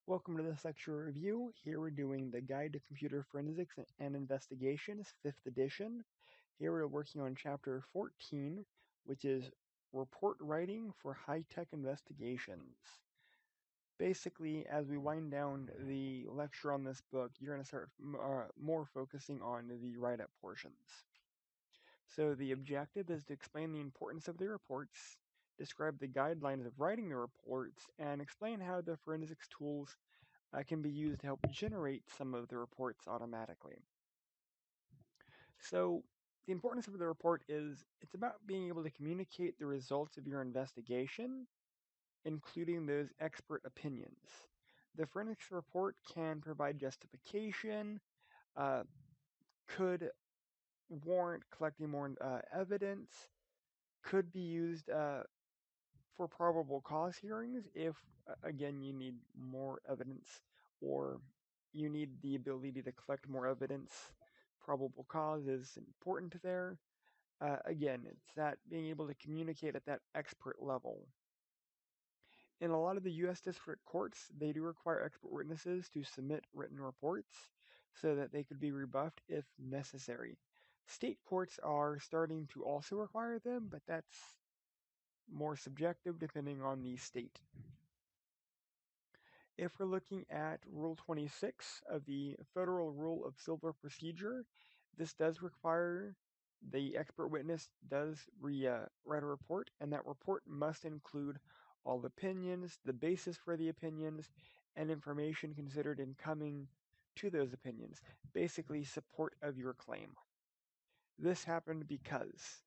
Welcome to this lecture review. Here we're doing the Guide to Computer Forensics and Investigations, 5th edition. Here we're working on chapter 14, which is Report Writing for High-Tech Investigations. Basically, as we wind down the lecture on this book, you're going to start more focusing on the write-up portions. So the objective is to explain the importance of the reports, describe the guidelines of writing the reports, and explain how the forensics tools can be used to help generate some of the reports automatically. So the importance of the report is it's about being able to communicate the results of your investigation, including those expert opinions. The forensics report can provide justification, could warrant collecting more evidence, could be used for probable cause hearings if, again, you need more evidence or you need the ability to collect more evidence. Probable cause is important there. Again, it's that being able to communicate at that expert level. In a lot of the U.S. district courts, they do require expert witnesses to submit written reports so that they could be rebuffed if necessary. State courts are starting to also require them, but that's more subjective depending on the state. If we're looking at Rule 26 of the Federal Rule of Civil Procedure, this does require the expert witness does write a report, and that report must include all opinions, the basis for the opinions, and information considered in coming to those opinions, basically support of your claim. This happened because,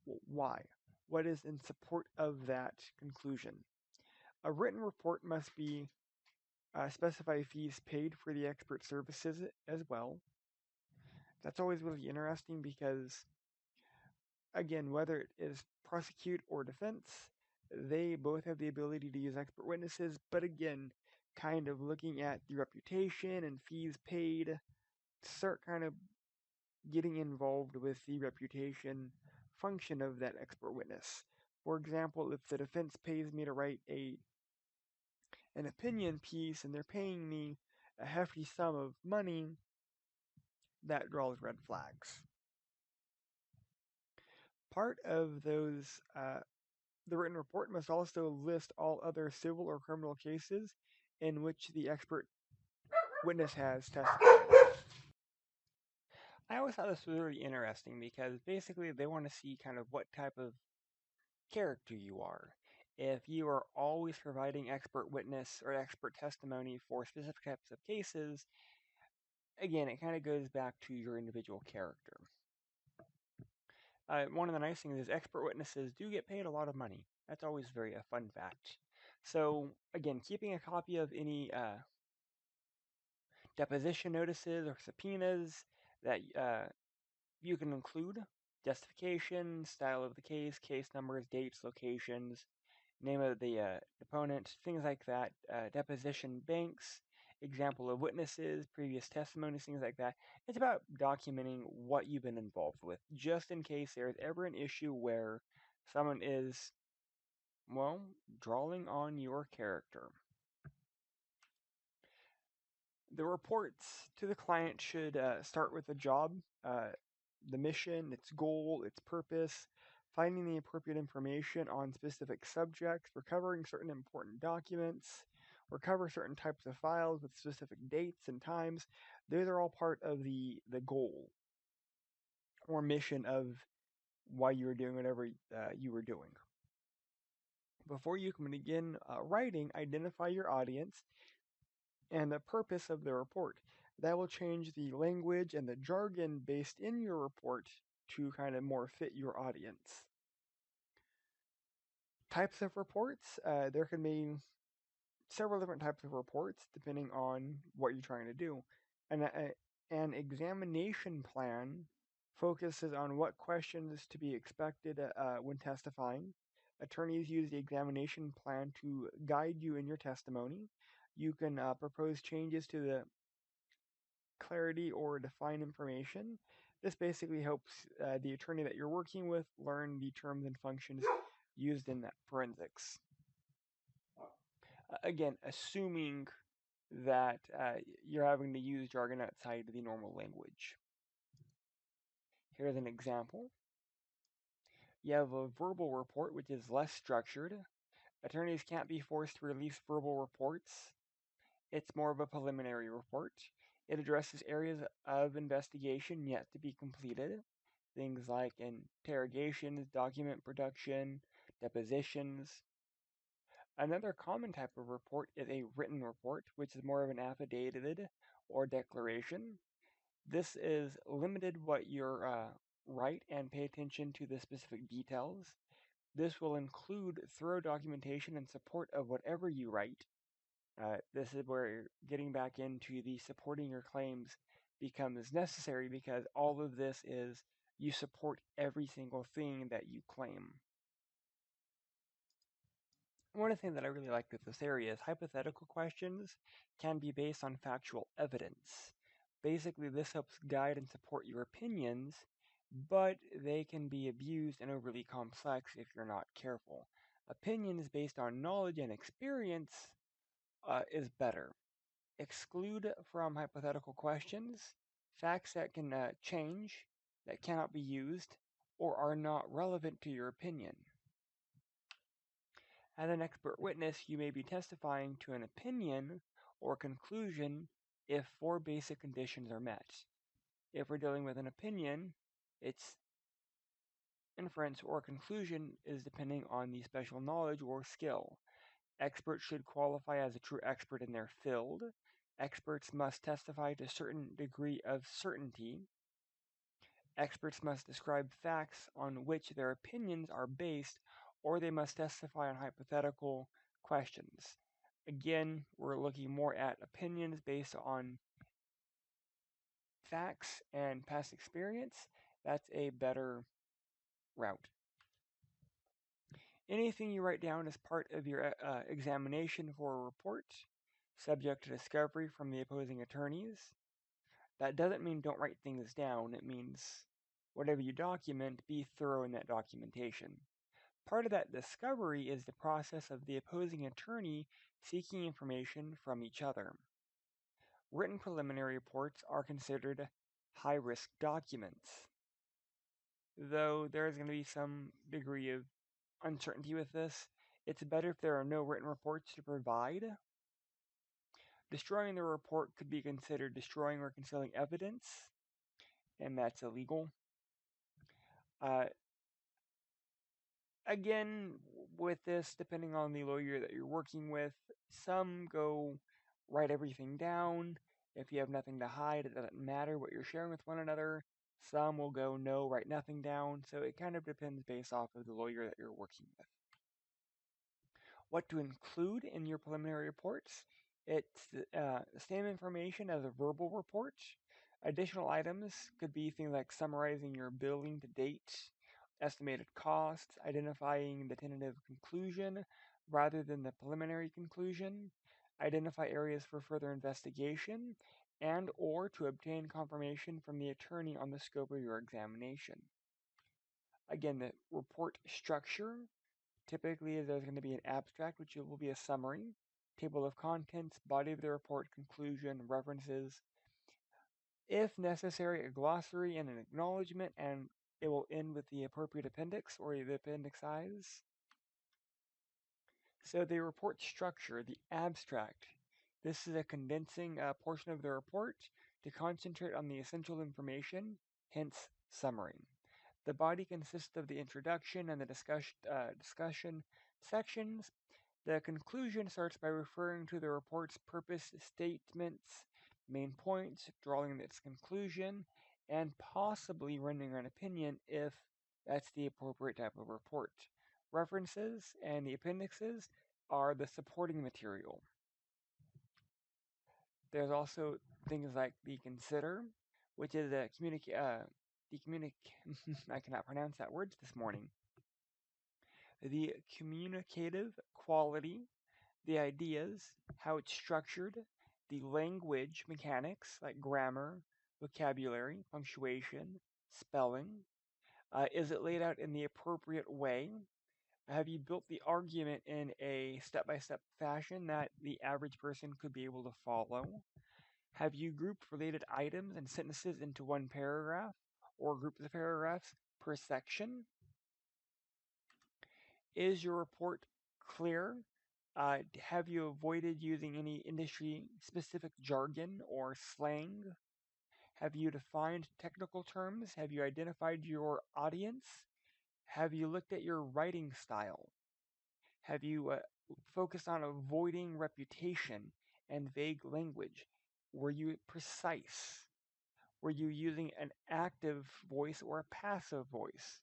why? What is in support of that conclusion? A written report must be specify fees paid for the expert services as well. That's always really interesting because, again, whether it is prosecute or defense, they both have the ability to use expert witnesses, but again, kind of looking at the reputation and fees paid, start kind of getting involved with the reputation function of that expert witness. For example, if the defense pays me to write an opinion piece and they're paying me a hefty sum of money, that draws red flags. Part of those, the written report must also list all other civil or criminal cases in which the expert witness has testified. I always thought this was really interesting because basically they want to see kind of what type of character you are. If you are always providing expert witness or expert testimony for specific types of cases, again, it kind of goes back to your individual character. One of the nice things is expert witnesses do get paid a lot of money. That's always a fun fact. So, again, keeping a copy of any deposition notices or subpoenas that you can include, justification, style of the case numbers, dates, locations, name of the deponent, things like that, deposition banks, example of witnesses, previous testimonies, things like that. It's about documenting what you've been involved with, just in case there's ever an issue where someone is, well, drawing on your character. The reports to the client should start with the job, the mission, its goal, its purpose, finding the appropriate information on specific subjects, recovering certain important documents, recover certain types of files with specific dates and times. Those are all part of the goal or mission of why you were doing whatever you were doing. Before you can begin writing, identify your audience and the purpose of the report. That will change the language and the jargon based in your report to kind of more fit your audience. Types of reports, there can be several different types of reports depending on what you're trying to do. An examination plan focuses on what questions to be expected when testifying. Attorneys use the examination plan to guide you in your testimony. You can propose changes to the clarity or define information. This basically helps the attorney that you're working with learn the terms and functions used in that forensics. Again, assuming that you're having to use jargon outside the normal language. Here's an example. You have a verbal report, which is less structured. Attorneys can't be forced to release verbal reports. It's more of a preliminary report. It addresses areas of investigation yet to be completed. Things like interrogations, document production, depositions. Another common type of report is a written report, which is more of an affidavit or declaration. This is limited what you write and pay attention to the specific details. This will include thorough documentation and support of whatever you write. This is where getting back into the supporting your claims becomes necessary, because all of this is you support every single thing that you claim. One of the things that I really like with this area is hypothetical questions can be based on factual evidence. Basically, this helps guide and support your opinions, but they can be abused and overly complex if you're not careful. Opinions based on knowledge and experience is better. Exclude from hypothetical questions facts that can change, that cannot be used, or are not relevant to your opinion. As an expert witness, you may be testifying to an opinion or conclusion if 4 basic conditions are met. If we're dealing with an opinion, its inference or conclusion is depending on the special knowledge or skill. Experts should qualify as a true expert in their field. Experts must testify to a certain degree of certainty. Experts must describe facts on which their opinions are based, or they must testify on hypothetical questions. Again, we're looking more at opinions based on facts and past experience. That's a better route. Anything you write down as part of your examination for a report, subject to discovery from the opposing attorneys. That doesn't mean don't write things down. It means whatever you document, be thorough in that documentation. Part of that discovery is the process of the opposing attorney seeking information from each other. Written preliminary reports are considered high-risk documents, though there is going to be some degree of uncertainty with this. It's better if there are no written reports to provide. Destroying the report could be considered destroying or concealing evidence, and that's illegal. Again, with this, depending on the lawyer that you're working with, some go write everything down. If you have nothing to hide, it doesn't matter what you're sharing with one another. Some will go no, write nothing down. So it kind of depends based off of the lawyer that you're working with. What to include in your preliminary reports? It's the same information as a verbal report. Additional items could be things like summarizing your billing to date, estimated costs, identifying the tentative conclusion rather than the preliminary conclusion, identify areas for further investigation, and or to obtain confirmation from the attorney on the scope of your examination. Again, the report structure. Typically, there's going to be an abstract, which will be a summary, table of contents, body of the report, conclusion, references. If necessary, a glossary and an acknowledgement, and it will end with the appropriate appendix or the appendicize. So the report structure, the abstract. This is a condensing portion of the report to concentrate on the essential information, hence summary. The body consists of the introduction and the discussion sections. The conclusion starts by referring to the report's purpose statements, main points, drawing its conclusion, and possibly rendering an opinion if that's the appropriate type of report. References and the appendixes are the supporting material. There's also things like the consider, which is a I cannot pronounce that word this morning. The communicative quality, the ideas, how it's structured, the language mechanics like grammar, vocabulary, punctuation, spelling. Is it laid out in the appropriate way? Have you built the argument in a step-by-step fashion that the average person could be able to follow? Have you grouped related items and sentences into one paragraph or grouped the paragraphs per section? Is your report clear? Have you avoided using any industry-specific jargon or slang? Have you defined technical terms? Have you identified your audience? Have you looked at your writing style? Have you focused on avoiding reputation and vague language? Were you precise? Were you using an active voice or a passive voice?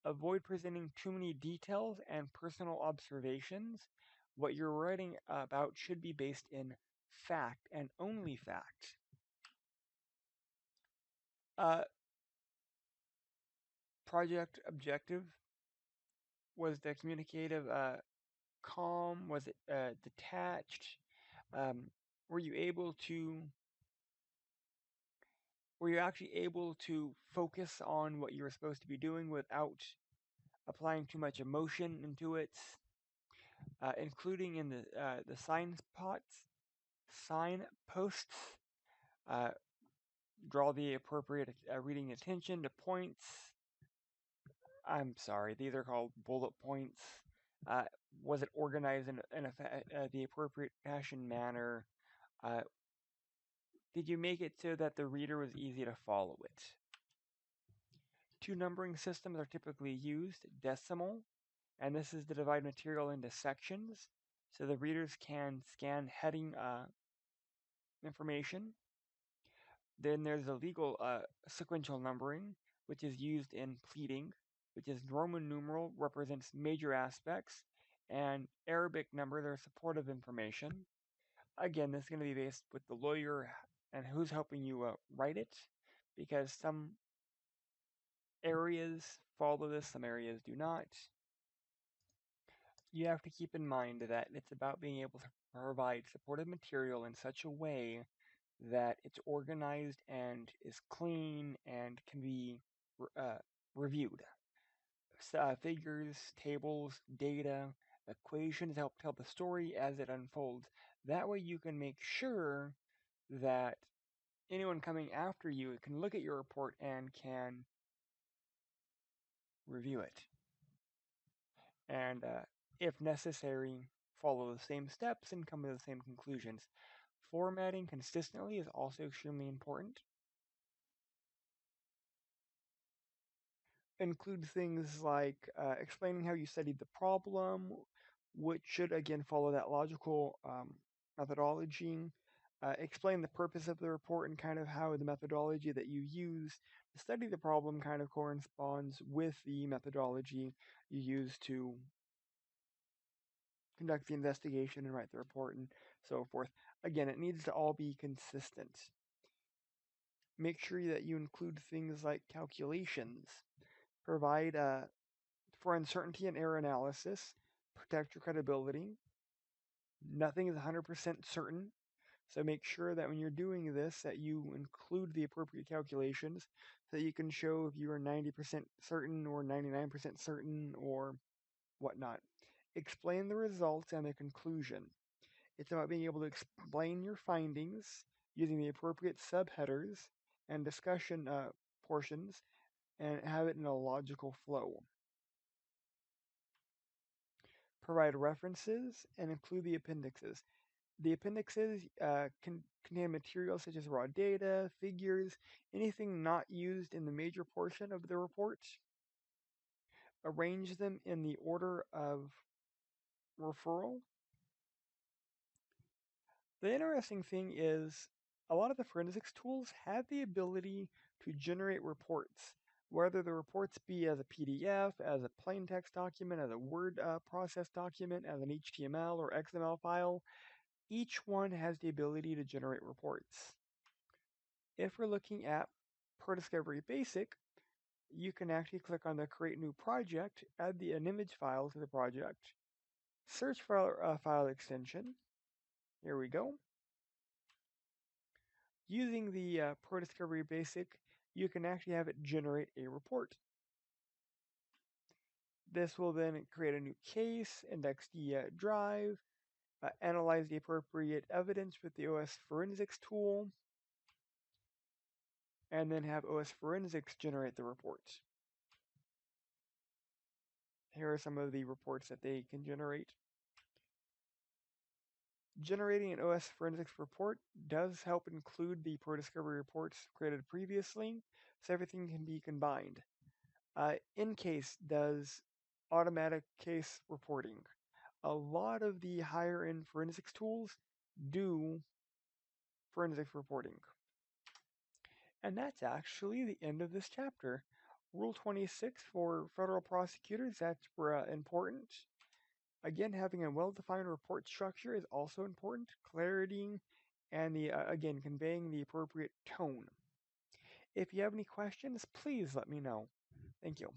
Avoid presenting too many details and personal observations. What you're writing about should be based in fact and only fact. Uh, Project objective, was the communicative calm? Was it detached? Um, were you able to were you actually able to focus on what you were supposed to be doing without applying too much emotion into it? Including in the signposts, uh, draw the appropriate reading attention to points. I'm sorry, these are called bullet points. Uh, was it organized in the appropriate fashion manner? Uh, did you make it so that the reader was easy to follow it? Two numbering systems are typically used: decimal, and this is to divide material into sections so the readers can scan heading information. Then there's the legal sequential numbering, which is used in pleading, which is Roman numeral represents major aspects, and Arabic numbers are supportive information. Again, this is going to be based with the lawyer and who's helping you write it, because some areas follow this, some areas do not. You have to keep in mind that it's about being able to provide supportive material in such a way that it's organized and is clean and can be uh, reviewed. Figures, tables, data, equations help tell the story as it unfolds. That way you can make sure that anyone coming after you can look at your report and can review it. And if necessary, follow the same steps and come to the same conclusions. Formatting consistently is also extremely important. Include things like explaining how you studied the problem, which should again follow that logical methodology. Explain the purpose of the report and kind of how the methodology that you use to study the problem kind of corresponds with the methodology you use to conduct the investigation and write the report and so forth. Again, it needs to all be consistent. Make sure that you include things like calculations. Provide for uncertainty and error analysis. Protect your credibility. Nothing is 100% certain, so make sure that when you're doing this that you include the appropriate calculations so that you can show if you are 90% certain or 99% certain or whatnot. Explain the results and the conclusion. It's about being able to explain your findings using the appropriate subheaders and discussion portions and have it in a logical flow. Provide references and include the appendixes. The appendixes can contain material such as raw data, figures, anything not used in the major portion of the report. Arrange them in the order of referral. The interesting thing is a lot of the forensics tools have the ability to generate reports, whether the reports be as a PDF, as a plain text document, as a Word process document, as an HTML or XML file. Each one has the ability to generate reports. If we're looking at ProDiscovery Basic, you can actually click on the Create New Project, add an image file to the project, search for a file extension. Here we go. Using the ProDiscovery Basic, you can actually have it generate a report. This will then create a new case, index the drive, analyze the appropriate evidence with the OSForensics tool, and then have OSForensics generate the reports. Here are some of the reports that they can generate. Generating an OSForensics report does help include the ProDiscover reports created previously, so everything can be combined. InCase does automatic case reporting. A lot of the higher-end forensics tools do forensics reporting. And that's actually the end of this chapter. Rule 26 for federal prosecutors, that's important. Again, having a well-defined report structure is also important. Clarity and again, conveying the appropriate tone. If you have any questions, please let me know. Thank you.